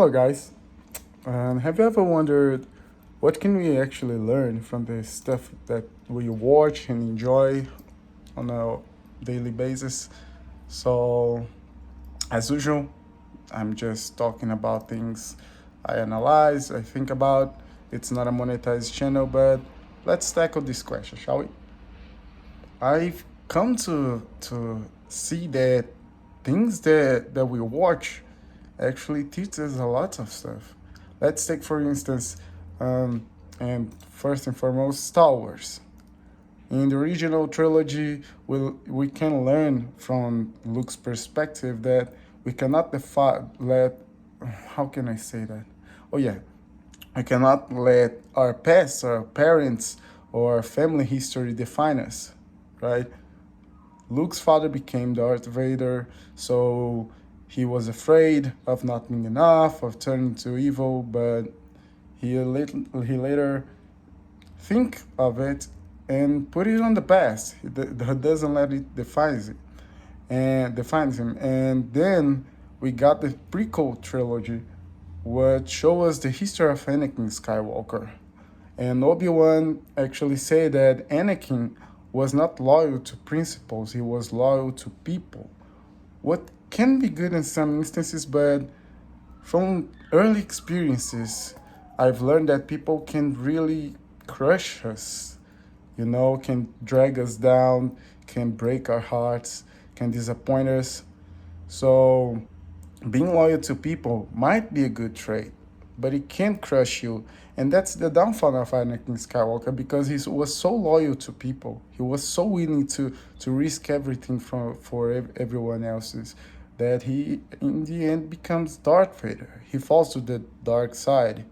Hello, guys. Have you ever wondered what can we actually learn from the stuff that we watch and enjoy on a daily basis? So, as usual, I'm just talking about things I analyze, I think about. It's not a monetized channel, but let's tackle this question, shall we? I've come to see that things that we watch actually teach us a lot of stuff. Let's take for instance, and first and foremost, Star Wars. In the original trilogy, we can learn from Luke's perspective that we cannot let, how can I say that? Oh yeah, we cannot let our past, our parents, or our family history define us, right? Luke's father became Darth Vader, so he was afraid of not being enough, of turning to evil, but he later think of it and put it on the past. He doesn't let it defines him. And then we got the prequel trilogy, which show us the history of Anakin Skywalker. And Obi-Wan actually said that Anakin was not loyal to principles, he was loyal to people. What can be good in some instances, but from early experiences, I've learned that people can really crush us, can drag us down, can break our hearts, can disappoint us. So being loyal to people might be a good trait, but it can crush you. And that's the downfall of Anakin Skywalker because he was so loyal to people. He was so willing to risk everything for everyone else's that he, in the end, becomes Darth Vader. He falls to the dark side,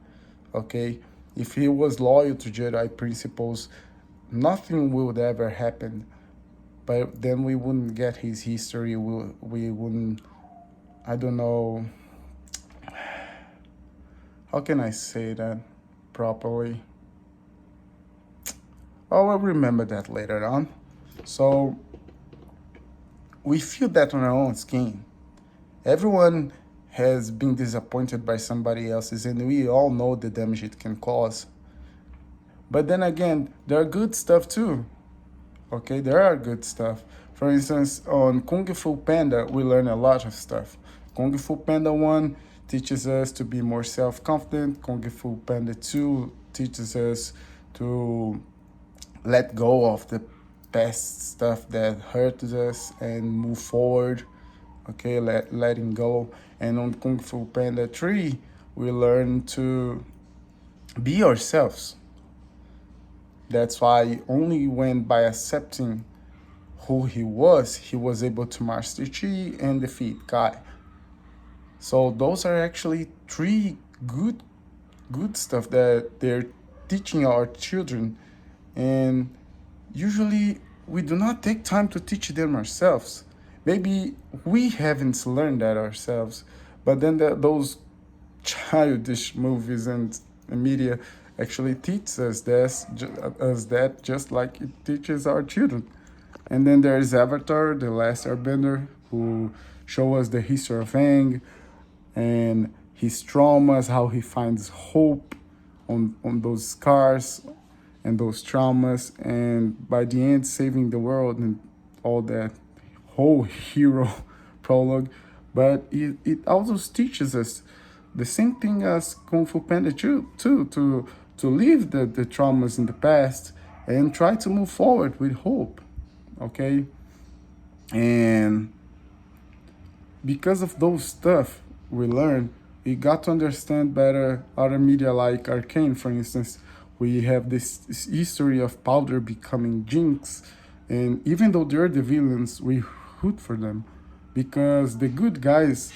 okay? If he was loyal to Jedi principles, nothing would ever happen. But then we wouldn't get his history. We wouldn't, I don't know, how can I say that properly? Oh, we'll remember that later on. So we feel that on our own skin. Everyone has been disappointed by somebody else's, and we all know the damage it can cause. But then again, there are good stuff too. Okay, there are good stuff. For instance, on Kung Fu Panda, we learn a lot of stuff. Kung Fu Panda 1 teaches us to be more self-confident. Kung Fu Panda 2 teaches us to let go of the past stuff that hurt us and move forward. Okay, letting go. And on Kung Fu Panda 3, we learn to be ourselves. That's why only when by accepting who he was able to master Chi and defeat Kai. So those are actually three good stuff that they're teaching our children, and usually we do not take time to teach them ourselves. Maybe we haven't learned that ourselves, but then those childish movies and media actually teach us that just like it teaches our children. And then there's Avatar, The Last Airbender, who show us the history of Aang and his traumas, how he finds hope on those scars and those traumas, and by the end saving the world and all that whole hero prologue. But it also teaches us the same thing as Kung Fu Panda 2, too, to leave the traumas in the past and try to move forward with hope, okay? And because of those stuff we learn, we got to understand better other media like Arcane, for instance. We have this history of Powder becoming Jinx, and even though they're the villains, we root for them because the good guys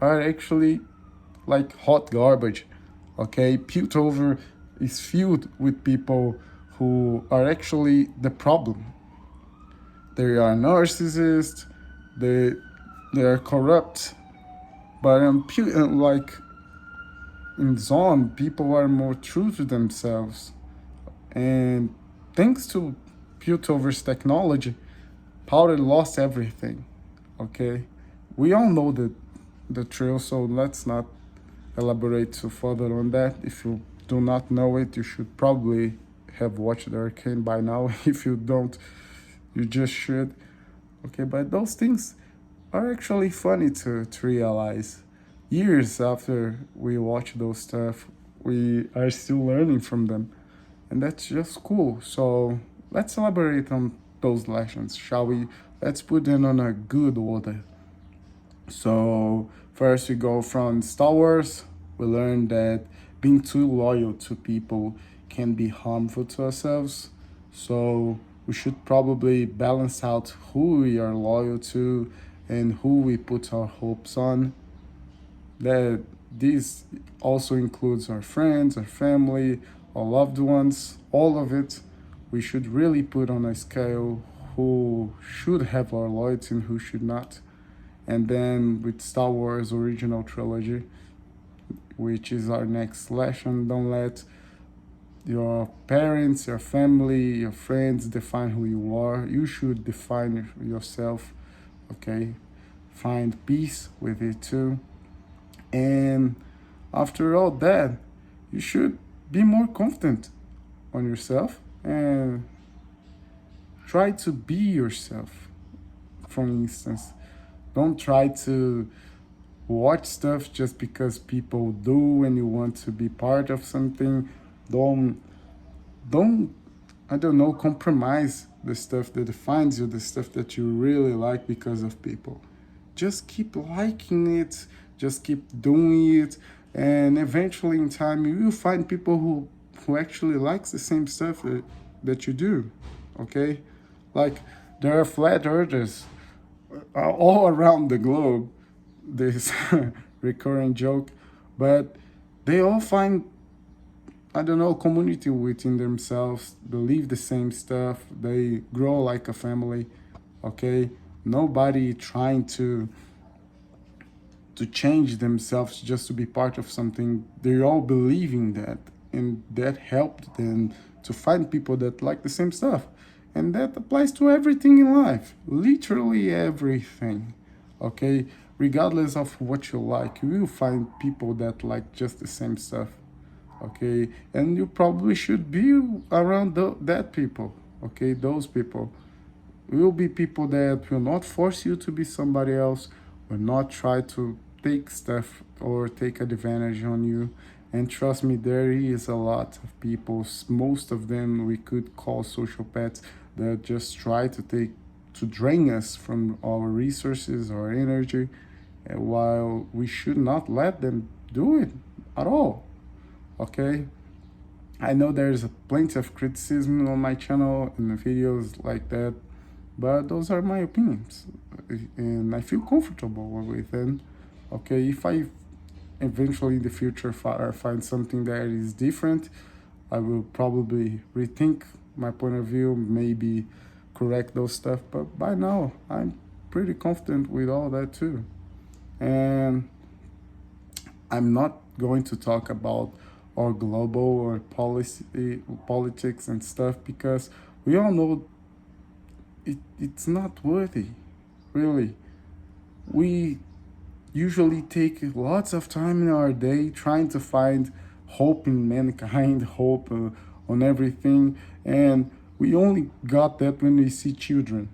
are actually like hot garbage. Okay, Piltover is filled with people who are actually the problem. They are narcissists. They are corrupt. But like in Zone, people are more true to themselves. And thanks to Piltover's technology, Powder lost everything. Okay, we all know the trail, so let's not elaborate to further on that. If you do not know it, you should probably have watched Arcane by now. If you don't, you just should. Okay, but those things are actually funny to realize. Years after we watch those stuff, we are still learning from them. And that's just cool. So let's elaborate on those lessons, shall we? Let's put them on a good order. So first we go from Star Wars. We learn that being too loyal to people can be harmful to ourselves. So we should probably balance out who we are loyal to and who we put our hopes on. That this also includes our friends, our family, our loved ones, all of it. We should really put on a scale who should have our loyalty and who should not. And then with Star Wars original trilogy, which is our next lesson, don't let your parents, your family, your friends define who you are. You should define yourself, okay? Find peace with it too. And after all that, you should be more confident on yourself and try to be yourself. For instance, don't try to watch stuff just because people do and you want to be part of something. Don't don't I don't know, compromise the stuff that defines you, the stuff that you really like because of people. Just keep liking it, just keep doing it, and eventually in time you will find people who actually likes the same stuff that you do. Okay? Like there are flat earthers all around the globe, this recurring joke, but they all find, I don't know, community within themselves, believe the same stuff, they grow like a family, okay? Nobody trying to change themselves just to be part of something. They're all believing that, and that helped them to find people that like the same stuff. And that applies to everything in life, literally everything, okay? Regardless of what you like, you will find people that like just the same stuff, okay? And you probably should be around that people, okay? Those people will be people that will not force you to be somebody else, will not try to take stuff or take advantage on you. And trust me, there is a lot of people, most of them we could call sociopaths, that just try to drain us from our resources, our energy, while we should not let them do it at all. Okay? I know there's plenty of criticism on my channel and videos like that, but those are my opinions, and I feel comfortable with them. Okay, if I eventually in the future find something that is different, I will probably rethink my point of view, maybe correct those stuff. But by now, I'm pretty confident with all that too. And I'm not going to talk about our global or politics and stuff because we all know it's not worthy, really. We usually take lots of time in our day trying to find hope in mankind, hope on everything, and we only got that when we see children.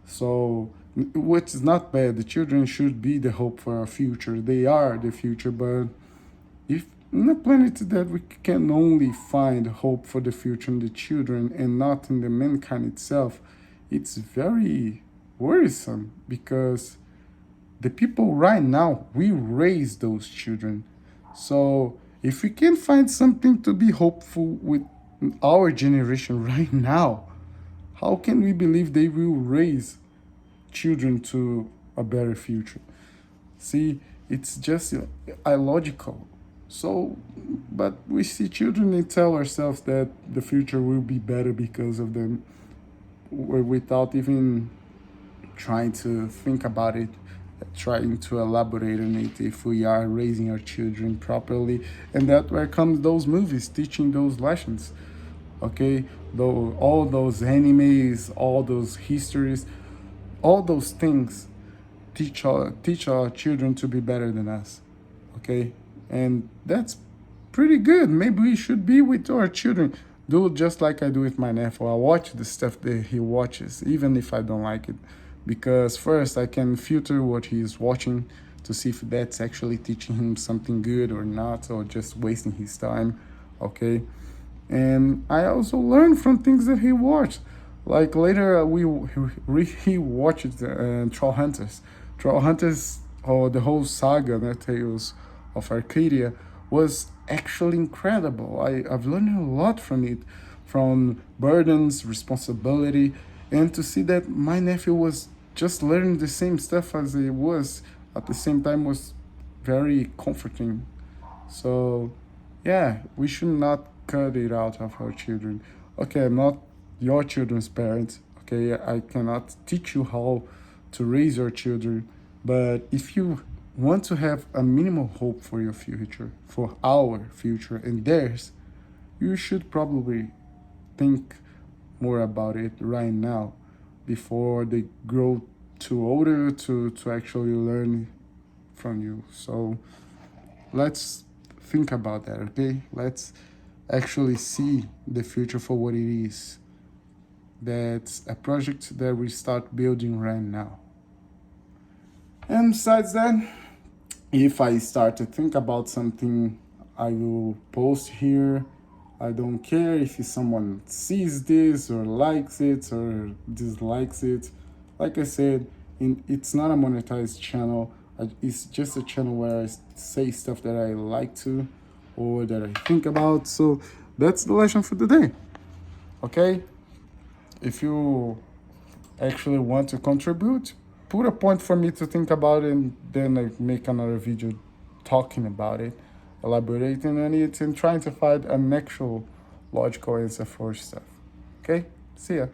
So, which is not bad. The children should be the hope for our future. They are the future, but if in a planet that we can only find hope for the future in the children and not in the mankind itself, it's very worrisome because the people right now, we raise those children. So if we can find something to be hopeful with our generation right now, how can we believe they will raise children to a better future? See, it's just illogical. So, but we see children and tell ourselves that the future will be better because of them without even trying to think about it, trying to elaborate on it if we are raising our children properly. And that where comes those movies teaching those lessons. Okay, though all those animes, all those histories, all those things teach our children to be better than us. Okay, And that's pretty good. Maybe we should be with our children. Do just like I do with my nephew. I watch the stuff that he watches, even if I don't like it. Because first I can filter what he's watching to see if that's actually teaching him something good or not, or just wasting his time. Okay. And I also learn from things that he watched. Like later, he watched Troll Hunters. Troll Hunters, or the whole saga, the Tales of Arcadia, was actually incredible. I've learned a lot from it, from burdens, responsibility, and to see that my nephew was just learning the same stuff as he was at the same time was very comforting. So, yeah, we should not cut it out of our children. Okay, I'm not your children's parents. Okay, I cannot teach you how to raise your children. But if you want to have a minimal hope for your future, for our future and theirs, you should probably think more about it right now before they grow too older to actually learn from you. So let's think about that, okay? Let's actually see the future for what it is. That's a project that we start building right now. And besides that, if I start to think about something, I will post here. I don't care if someone sees this or likes it or dislikes it. Like I said, it's not a monetized channel. It's just a channel where I say stuff that I like to or that I think about. So that's the lesson for today. Okay? If you actually want to contribute, put a point for me to think about it, and then I make another video talking about it, elaborating on it, and trying to find an actual logical answer for stuff. Okay? See ya.